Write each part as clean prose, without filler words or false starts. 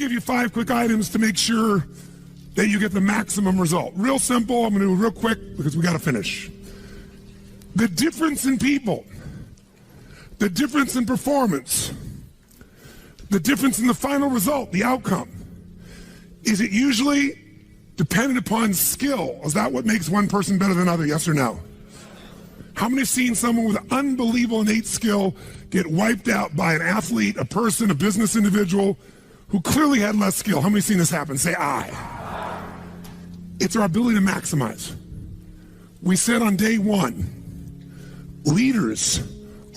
give you 5 quick items to make sure that you get the maximum result. Real simple. I'm going to do it real quick because we got to finish. The difference in people, the difference in performance, the difference in the final result, the outcome, is it usually dependent upon skill? Is that what makes one person better than another, yes or no? How many have seen someone with unbelievable innate skill get wiped out by an athlete, a person, a business individual who clearly had less skill? How many have seen this happen? Say aye. It's our ability to maximize. We said on day 1, leaders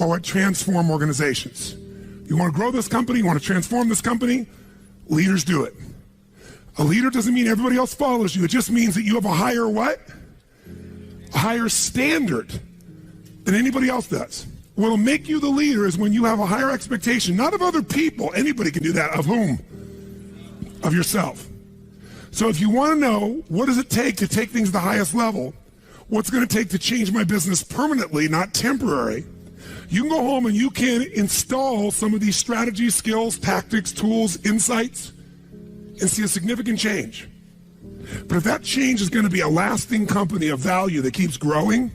are what transform organizations. You want to grow this company, you want to transform this company, leaders do it. A leader doesn't mean everybody else follows you. It just means that you have a higher what? A higher standard than anybody else does. What'll make you the leader is when you have a higher expectation, not of other people. Anybody can do that. Of whom? Of yourself. So if you want to know what does it take to take things to the highest level, what's going to take to change my business permanently, not temporary, you can go home and you can install some of these strategies, skills, tactics, tools, insights, and see a significant change. But if that change is going to be a lasting company of value that keeps growing,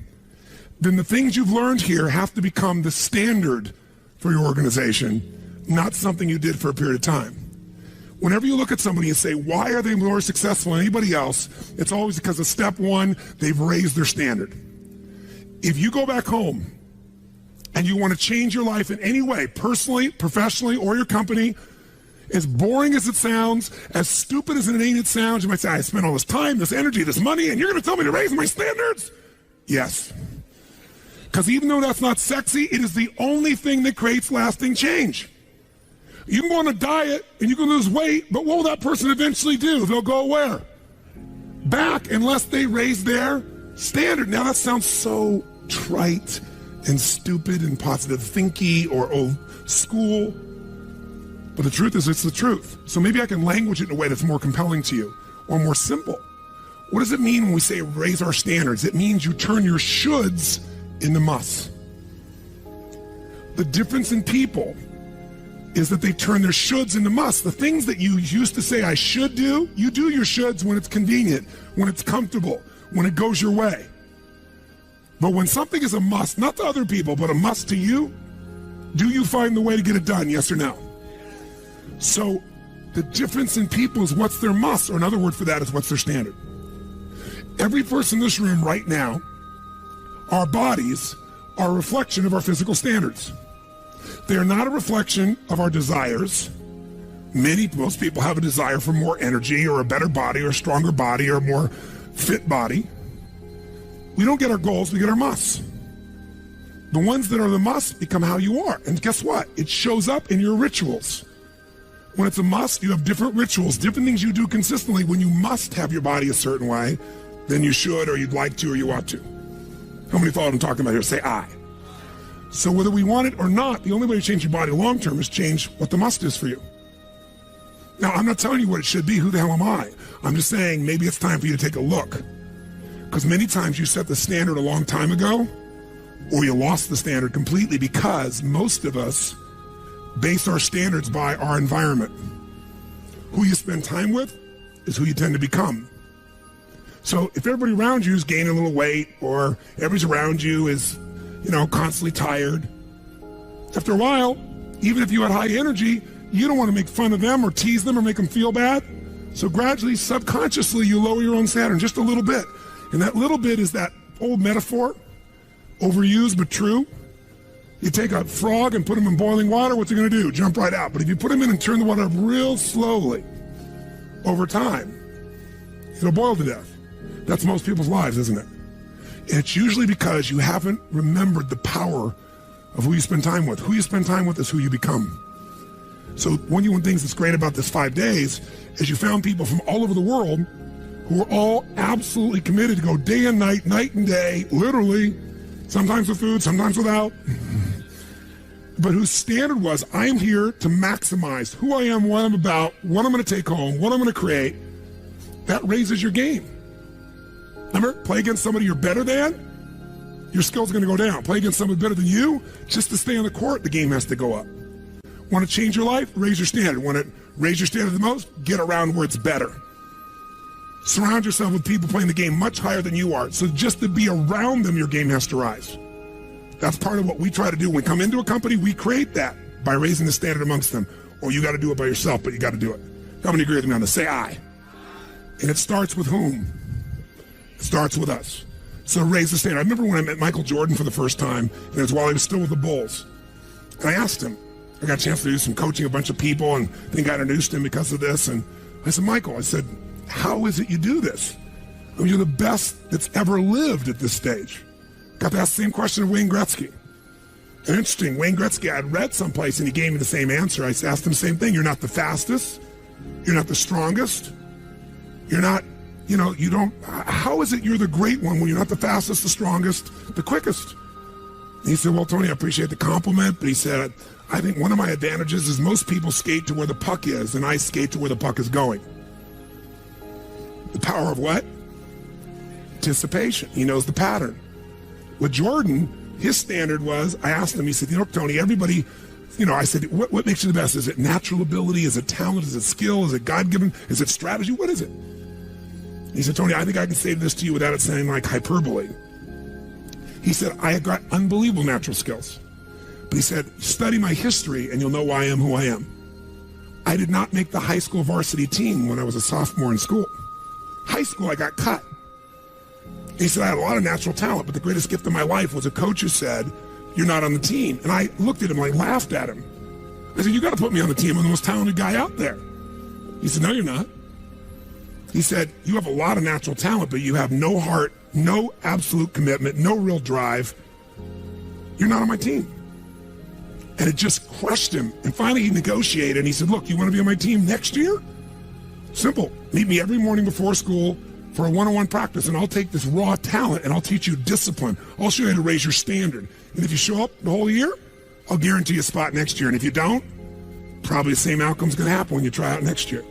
then the things you've learned here have to become the standard for your organization, not something you did for a period of time. Whenever you look at somebody and say, why are they more successful than anybody else? It's always because of step 1, they've raised their standard. If you go back home and you want to change your life in any way, personally, professionally, or your company, as boring as it sounds, as stupid as it ain't it sounds, you might say, I spent all this time, this energy, this money, and you're going to tell me to raise my standards? Yes. Because even though that's not sexy, it is the only thing that creates lasting change. You can go on a diet and you can lose weight, but what will that person eventually do? They'll go where? Back, unless they raise their standard. Now that sounds so trite and stupid and positive thinky or old school, but the truth is it's the truth. So maybe I can language it in a way that's more compelling to you or more simple. What does it mean when we say raise our standards? It means you turn your shoulds into musts. The difference in people is that they turn their shoulds into musts. The things that you used to say I should do, you do your shoulds when it's convenient, when it's comfortable, when it goes your way. But when something is a must, not to other people, but a must to you, do you find the way to get it done, yes or no? So the difference in people is what's their must, or another word for that is what's their standard. Every person in this room right now, our bodies are a reflection of our physical standards. They are not a reflection of our desires. Most people have a desire for more energy or a better body or a stronger body or a more fit body. We don't get our goals, we get our musts. The ones that are the musts become how you are. And guess what? It shows up in your rituals. When it's a must, you have different rituals, different things you do consistently when you must have your body a certain way than you should or you'd like to or you ought to. How many follow what I'm talking about here? Say aye. So whether we want it or not, the only way to change your body long term is change what the must is for you. Now, I'm not telling you what it should be. Who the hell am I? I'm just saying maybe it's time for you to take a look. Because many times you set the standard a long time ago, or you lost the standard completely because most of us base our standards by our environment. Who you spend time with is who you tend to become. So if everybody around you is gaining a little weight, or everybody around you is, constantly tired, after a while, even if you had high energy, you don't want to make fun of them or tease them or make them feel bad. So gradually, subconsciously, you lower your own standard just a little bit. And that little bit is that old metaphor, overused but true. You take a frog and put him in boiling water, what's it going to do? Jump right out. But if you put him in and turn the water up real slowly, over time, it'll boil to death. That's most people's lives, isn't it? And it's usually because you haven't remembered the power of who you spend time with. Who you spend time with is who you become. So one of the things that's great about this 5 days is you found people from all over the world who are all absolutely committed to go day and night and day, literally, sometimes with food, sometimes without, but whose standard was, I'm here to maximize who I am, what I'm about, what I'm going to take home, what I'm going to create. That raises your game. Remember, play against somebody you're better than, your skill's going to go down. Play against somebody better than you, just to stay on the court, the game has to go up. Want to change your life? Raise your standard. Want to Raise your standard the most, get around where it's better. Surround yourself with people playing the game much higher than you are. So just to be around them, your game has to rise. That's part of what we try to do. When we come into a company, we create that by raising the standard amongst them. Or you got to do it by yourself, but you got to do it. How many agree with me on this? Say I. And it starts with whom? It starts with us. So raise the standard. I remember when I met Michael Jordan for the first time, and it was while he was still with the Bulls. And I asked him, I got a chance to do some coaching, a bunch of people, and I think I introduced him because of this. And I said, Michael, I said, how is it you do this? I mean, you're the best that's ever lived at this stage. Got to ask the same question of Wayne Gretzky. And interesting, Wayne Gretzky, I had read someplace and he gave me the same answer. I asked him the same thing. You're not the fastest. You're not the strongest. You're not, you don't, how is it you're the great one when you're not the fastest, the strongest, the quickest? And he said, well, Tony, I appreciate the compliment, but he said, I think one of my advantages is most people skate to where the puck is, and I skate to where the puck is going. The power of what? Anticipation. He knows the pattern. With Jordan, his standard was, I asked him, he said, Tony, everybody, I said, what makes you the best? Is it natural ability? Is it talent? Is it skill? Is it God-given? Is it strategy? What is it? He said, Tony, I think I can say this to you without it sounding like hyperbole. He said, I have got unbelievable natural skills. But he said, study my history and you'll know why I am who I am. I did not make the high school varsity team when I was a sophomore in school. High school, I got cut. He said, I had a lot of natural talent, but the greatest gift of my life was a coach who said, you're not on the team. And I looked at him, I laughed at him. I said, you got to put me on the team. I'm the most talented guy out there. He said, no, you're not. He said, you have a lot of natural talent, but you have no heart, no absolute commitment, no real drive. You're not on my team. And it just crushed him. And finally he negotiated and he said, look, you want to be on my team next year? Simple. Meet me every morning before school for a one-on-one practice, and I'll take this raw talent and I'll teach you discipline. I'll show you how to raise your standard. And if you show up the whole year, I'll guarantee you a spot next year. And if you don't, probably the same outcome's going to happen when you try out next year.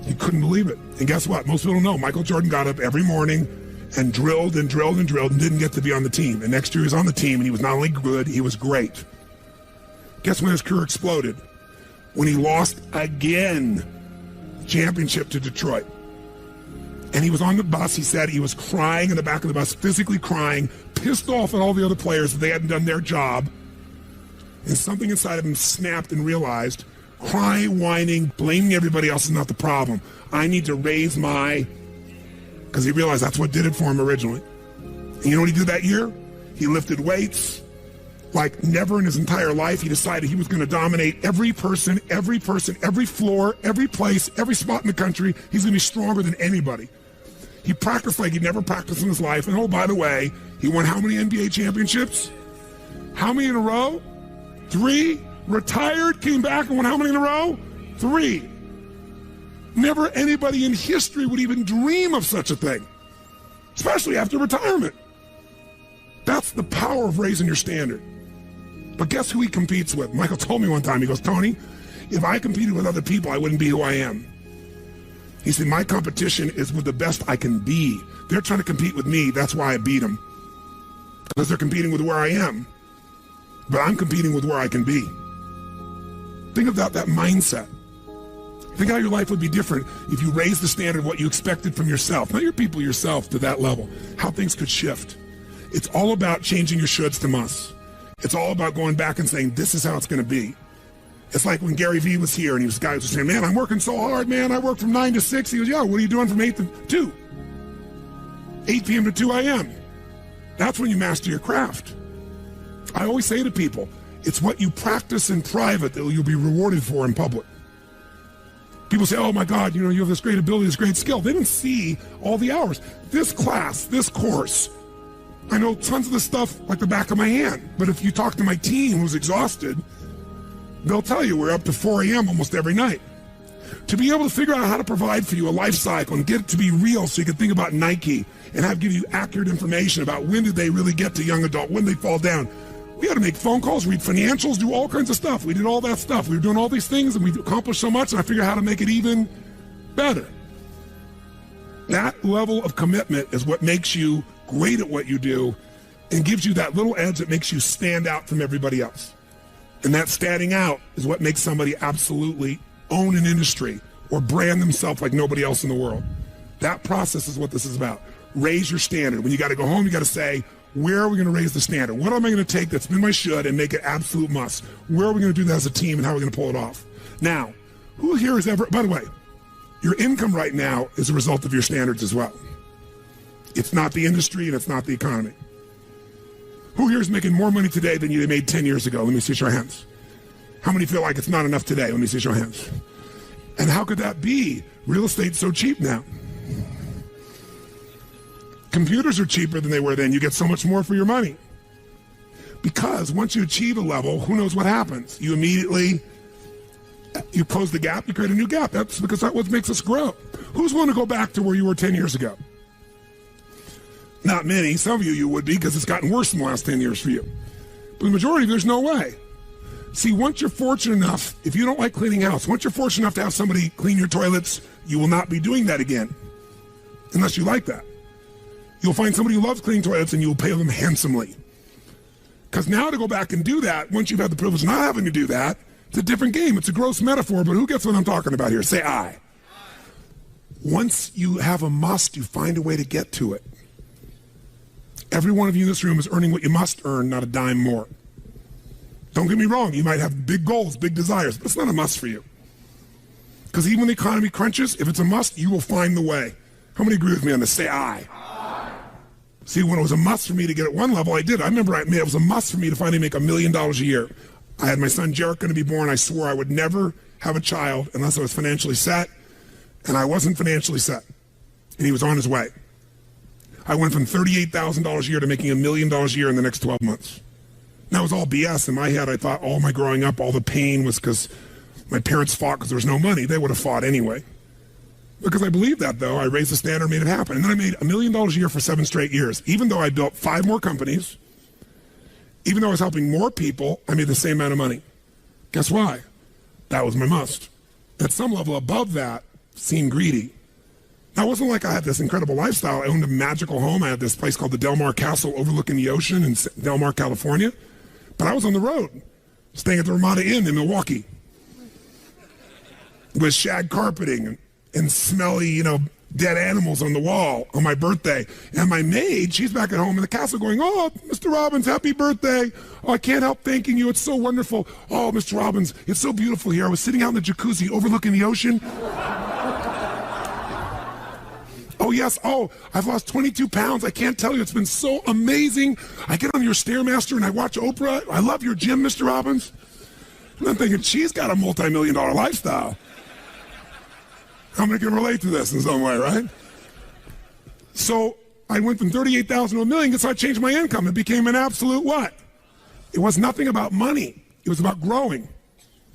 He couldn't believe it. And guess what? Most people don't know. Michael Jordan got up every morning and drilled and drilled and drilled and didn't get to be on the team. And next year he was on the team, and he was not only good, he was great. Guess when his career exploded? When he lost again, championship to Detroit. And he was on the bus. He said he was crying in the back of the bus, physically crying, pissed off at all the other players that they hadn't done their job. And something inside of him snapped and realized, crying, whining, blaming everybody else is not the problem. I need to raise my... Because he realized that's what did it for him originally. And you know what he did that year? He lifted weights like never in his entire life. He decided he was going to dominate every person, every floor, every place, every spot in the country. He's going to be stronger than anybody. He practiced like he'd never practiced in his life. And oh, by the way, he won how many NBA championships? How many in a row? 3. Retired, came back and won how many in a row? 3. Never anybody in history would even dream of such a thing, especially after retirement. That's the power of raising your standard. But guess who he competes with? Michael told me one time, he goes, Tony, if I competed with other people, I wouldn't be who I am. He said, my competition is with the best I can be. They're trying to compete with me. That's why I beat them. Because they're competing with where I am. But I'm competing with where I can be. Think about that mindset. Think how your life would be different if you raised the standard of what you expected from yourself, not your people, yourself, to that level, how things could shift. It's all about changing your shoulds to musts. It's all about going back and saying, this is how it's going to be. It's like when Gary Vee was here and he was guys were saying, man, I'm working so hard, man. I work from 9 to 6. He goes, yeah, what are you doing from 8 to 2? 8 p.m. to 2 a.m. That's when you master your craft. I always say to people, it's what you practice in private that you'll be rewarded for in public. People say, oh my God, you have this great ability, this great skill. They didn't see all the hours. This class, this course, I know tons of the stuff like the back of my hand. But if you talk to my team who's exhausted, they'll tell you we're up to 4 a.m. almost every night. To be able to figure out how to provide for you a life cycle and get it to be real so you can think about Nike and give you accurate information about when did they really get to young adult, when they fall down. We had to make phone calls, read financials, do all kinds of stuff. We did all that stuff. We were doing all these things and we accomplished so much, and I figured out how to make it even better. That level of commitment is what makes you great at what you do and gives you that little edge that makes you stand out from everybody else. And that standing out is what makes somebody absolutely own an industry or brand themselves like nobody else in the world. That process is what this is about. Raise your standard. When you got to go home, you got to say, where are we going to raise the standard? What am I going to take that's been my should and make it absolute must? Where are we going to do that as a team and how are we going to pull it off? Now, who here has ever, by the way, your income right now is a result of your standards as well. It's not the industry and it's not the economy. Who here is making more money today than you made 10 years ago? Let me see your hands. How many feel like it's not enough today? Let me see your hands. And how could that be? Real estate's so cheap now. Computers are cheaper than they were then. You get so much more for your money. Because once you achieve a level, who knows what happens? You immediately, you close the gap, you create a new gap. That's because that's what makes us grow. Who's willing to go back to where you were 10 years ago? Not many. Some of you would be because it's gotten worse in the last 10 years for you. But the majority, there's no way. See, once you're fortunate enough, if you don't like cleaning house, once you're fortunate enough to have somebody clean your toilets, you will not be doing that again. Unless you like that. You'll find somebody who loves cleaning toilets and you'll pay them handsomely. Because now to go back and do that, once you've had the privilege of not having to do that, it's a different game. It's a gross metaphor, but who gets what I'm talking about here? Say I. Once you have a must, you find a way to get to it. Every one of you in this room is earning what you must earn, not a dime more. Don't get me wrong, you might have big goals, big desires, but it's not a must for you. Because even when the economy crunches, if it's a must, you will find the way. How many agree with me on this? Say I. See, when it was a must for me to get at one level, I did. I remember it was a must for me to finally make $1 million a year. I had my son Jarek going to be born. I swore I would never have a child unless I was financially set, and I wasn't financially set, and he was on his way. I went from $38,000 a year to making $1 million a year in the next 12 months. And that was all BS. In my head, I thought all my growing up, all the pain was because my parents fought because there was no money. They would have fought anyway. Because I believed that, though, I raised the standard, made it happen. And then I made $1 million a year for 7 straight years. Even though I built 5 more companies, even though I was helping more people, I made the same amount of money. Guess why? That was my must. At some level above that, seemed greedy. Now, it wasn't like I had this incredible lifestyle. I owned a magical home. I had this place called the Del Mar Castle overlooking the ocean in Del Mar, California. But I was on the road, staying at the Ramada Inn in Milwaukee with shag carpeting and smelly, dead animals on the wall on my birthday. And my maid, she's back at home in the castle going, oh, Mr. Robbins, happy birthday. Oh, I can't help thanking you. It's so wonderful. Oh, Mr. Robbins, it's so beautiful here. I was sitting out in the jacuzzi overlooking the ocean. Oh, yes. Oh, I've lost 22 pounds. I can't tell you. It's been so amazing. I get on your Stairmaster and I watch Oprah. I love your gym, Mr. Robbins. And I'm thinking, she's got a multi-million-dollar lifestyle. How many can relate to this in some way, right? So I went from 38,000 to $1 million, so I changed my income. It became an absolute what? It was nothing about money. It was about growing.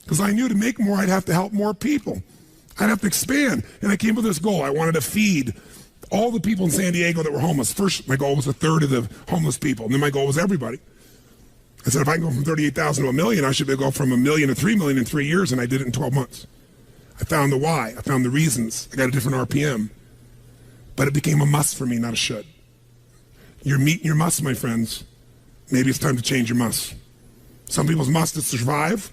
Because I knew to make more, I'd have to help more people. I'd have to expand. And I came with this goal. I wanted to feed all the people in San Diego that were homeless. First, my goal was 1/3 of the homeless people. And then my goal was everybody. I said, if I can go from 38,000 to $1 million, I should be able to go from $1 million to $3 million in 3 years, and I did it in 12 months. I found the why. I found the reasons. I got a different RPM. But it became a must for me, not a should. You're meeting your must, my friends. Maybe it's time to change your must. Some people's must is to survive.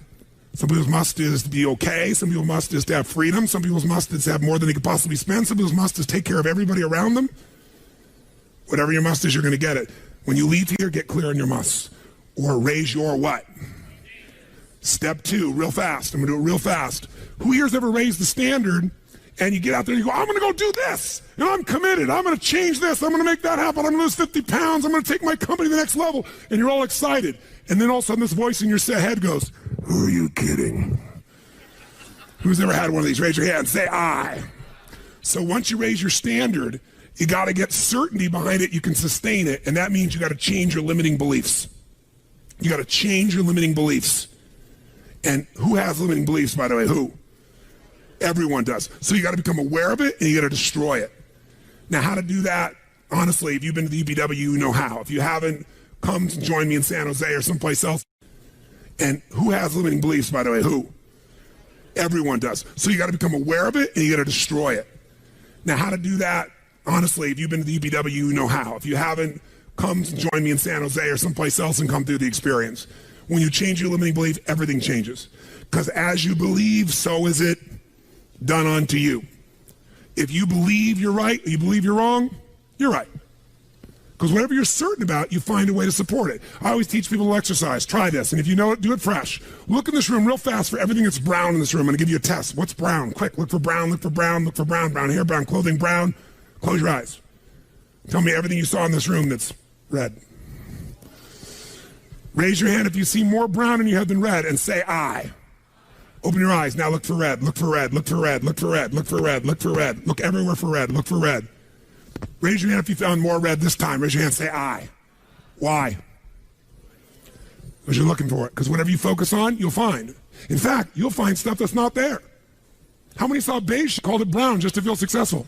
Some people's must is to be okay. Some people's must is to have freedom. Some people's must is to have more than they could possibly spend. Some people's must is take care of everybody around them. Whatever your must is, you're going to get it. When you leave here, get clear on your must. Or raise your what? Step 2, real fast. I'm going to do it real fast. Who here's ever raised the standard and you get out there and you go, I'm going to go do this. And I'm committed. I'm going to change this. I'm going to make that happen. I'm going to lose 50 pounds. I'm going to take my company to the next level. And you're all excited. And then all of a sudden this voice in your head goes, who are you kidding? Who's ever had one of these? Raise your hand. Say I. So once you raise your standard, you got to get certainty behind it. You can sustain it. And that means you got to change your limiting beliefs. You got to change your limiting beliefs. And who has limiting beliefs, by the way? Who? Everyone does. So you got to become aware of it and you got to destroy it. Now, how to do that? Honestly, if you've been to the UPW, you know how. If you haven't, come join me in San Jose or someplace else. And who has limiting beliefs, by the way? Who? Everyone does. So you got to become aware of it and you got to destroy it. Now, how to do that? Honestly, if you've been to the UPW, you know how. If you haven't, come join me in San Jose or someplace else and come through the experience. When you change your limiting belief, everything changes. Because as you believe, so is it done unto you. If you believe you're right, or you believe you're wrong, you're right. Because whatever you're certain about, you find a way to support it. I always teach people to exercise. Try this, and if you know it, do it fresh. Look in this room real fast for everything that's brown in this room. I'm going to give you a test. What's brown? Quick, look for brown, look for brown, look for brown, brown hair, brown clothing, brown. Close your eyes. Tell me everything you saw in this room that's red. Raise your hand if you see more brown in your head than red, and say I. Open your eyes. Now look for red, look for red, look for red, look for red, look for red, look for red. Look everywhere for red, look for red. Raise your hand if you found more red this time. Raise your hand, say I. Why? Because you're looking for it. Because whatever you focus on, you'll find. In fact, you'll find stuff that's not there. How many saw beige, called it brown just to feel successful?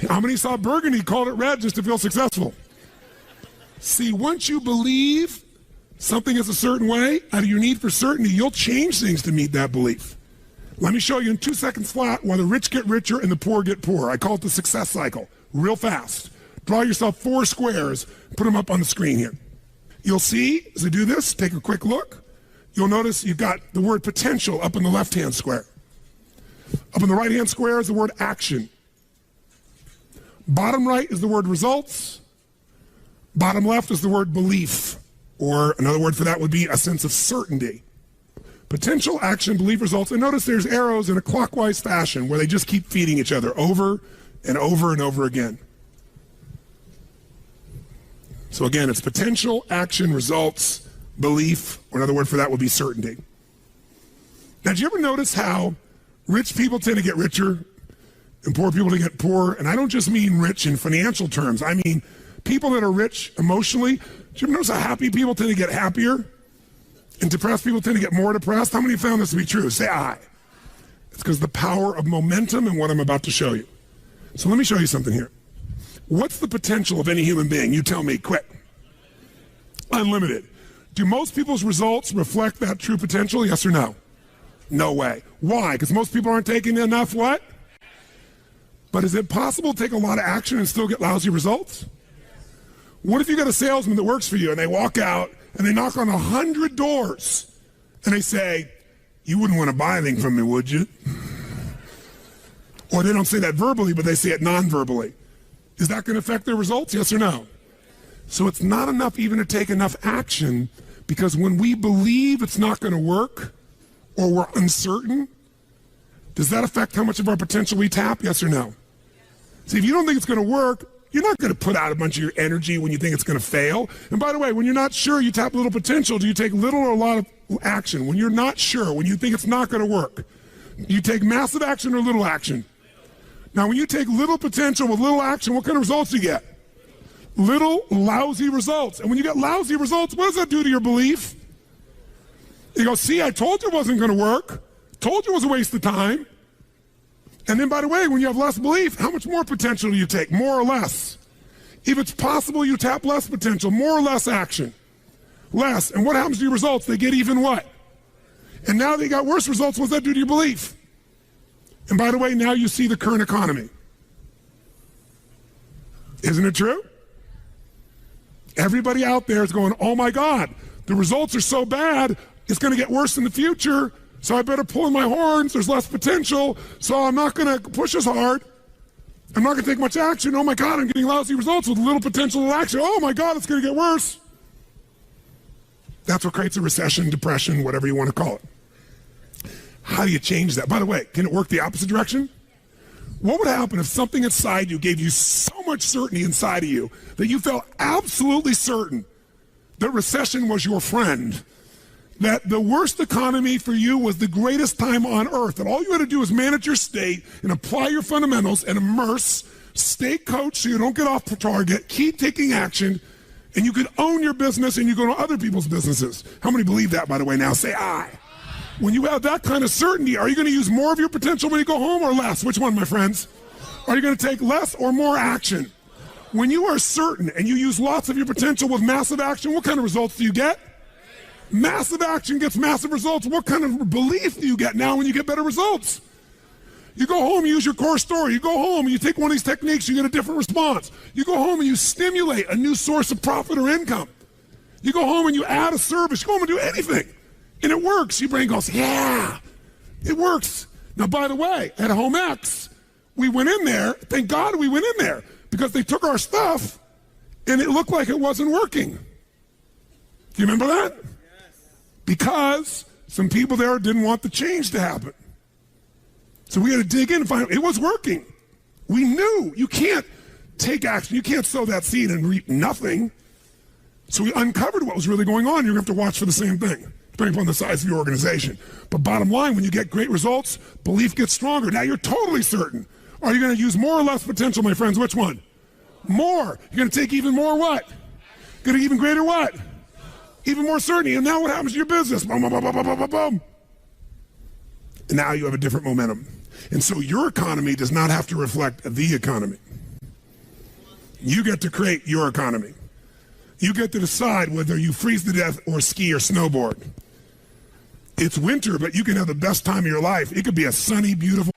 How many saw burgundy, called it red just to feel successful? See, once you believe something is a certain way, out of your need for certainty, you'll change things to meet that belief. Let me show you in 2 seconds flat why the rich get richer and the poor get poorer. I call it the success cycle, real fast. Draw yourself 4 squares, put them up on the screen here. You'll see, as I do this, take a quick look. You'll notice you've got the word potential up in the left-hand square. Up in the right-hand square is the word action. Bottom right is the word results. Bottom left is the word belief, or another word for that would be a sense of certainty. Potential, action, belief, results. And notice there's arrows in a clockwise fashion where they just keep feeding each other over and over and over again. So again, it's potential, action, results, belief, or another word for that would be certainty. Now, do you ever notice how rich people tend to get richer and poor people to get poorer? And I don't just mean rich in financial terms. I mean people that are rich emotionally. Do you ever notice how happy people tend to get happier? And depressed people tend to get more depressed? How many found this to be true? Say I. It's because the power of momentum and what I'm about to show you. So let me show you something here. What's the potential of any human being? You tell me, quick. Unlimited. Do most people's results reflect that true potential? Yes or no? No way. Why? Because most people aren't taking enough what? But is it possible to take a lot of action and still get lousy results? What if you got a salesman that works for you and they walk out and they knock on 100 doors and they say, you wouldn't want to buy anything from me, would you? Or they don't say that verbally, but they say it non-verbally. Is that going to affect their results? Yes or no? So it's not enough even to take enough action, because when we believe it's not going to work or we're uncertain, does that affect how much of our potential we tap? Yes or no? See, if you don't think it's going to work, you're not going to put out a bunch of your energy when you think it's going to fail. And by the way, when you're not sure, you tap little potential. Do you take little or a lot of action? When you're not sure, when you think it's not going to work, you take massive action or little action? Now, when you take little potential with little action, what kind of results do you get? Little lousy results. And when you get lousy results, what does that do to your belief? You go, see, I told you it wasn't going to work. Told you it was a waste of time. And then, by the way, when you have less belief, how much more potential do you take? More or less? If it's possible, you tap less potential, more or less action. Less. And what happens to your results? They get even what? And now they got worse results. What's that do to your belief? And by the way, now you see the current economy. Isn't it true? Everybody out there is going, oh my God, the results are so bad, it's going to get worse in the future. So I better pull in my horns. There's less potential. So I'm not going to push as hard. I'm not going to take much action. Oh my God, I'm getting lousy results with little potential action. Oh my God, it's going to get worse. That's what creates a recession, depression, whatever you want to call it. How do you change that? By the way, can it work the opposite direction? What would happen if something inside you gave you so much certainty inside of you that you felt absolutely certain that recession was your friend? That the worst economy for you was the greatest time on earth, and all you had to do was manage your state and apply your fundamentals and immerse, stay coached so you don't get off the target, keep taking action, and you could own your business and you go to other people's businesses. How many believe that, by the way? Now say I. When you have that kind of certainty, are you going to use more of your potential when you go home or less? Which one, my friends? Are you going to take less or more action? When you are certain and you use lots of your potential with massive action, what kind of results do you get? Massive action gets massive results. What kind of belief do you get now when you get better results? You go home, you use your core story. You go home and you take one of these techniques, you get a different response. You go home and you stimulate a new source of profit or income. You go home and you add a service. You go home and do anything. And it works. Your brain goes, yeah, it works. Now, by the way, at Home X, we went in there. Thank God we went in there because they took our stuff and it looked like it wasn't working. Do you remember that? Yes. Because some people there didn't want the change to happen. So we had to dig in and find out it was working. We knew you can't take action. You can't sow that seed and reap nothing. So we uncovered what was really going on. You're going to have to watch for the same thing, depending upon the size of your organization. But bottom line, when you get great results, belief gets stronger. Now you're totally certain. Are you going to use more or less potential, my friends? Which one? More. You're going to take even more what? Going to even greater what? Even more certainty. And now what happens to your business? Boom, boom, boom, boom, boom, boom, boom. And now you have a different momentum. And so your economy does not have to reflect the economy. You get to create your economy. You get to decide whether you freeze to death or ski or snowboard. It's winter, but you can have the best time of your life. It could be a sunny, beautiful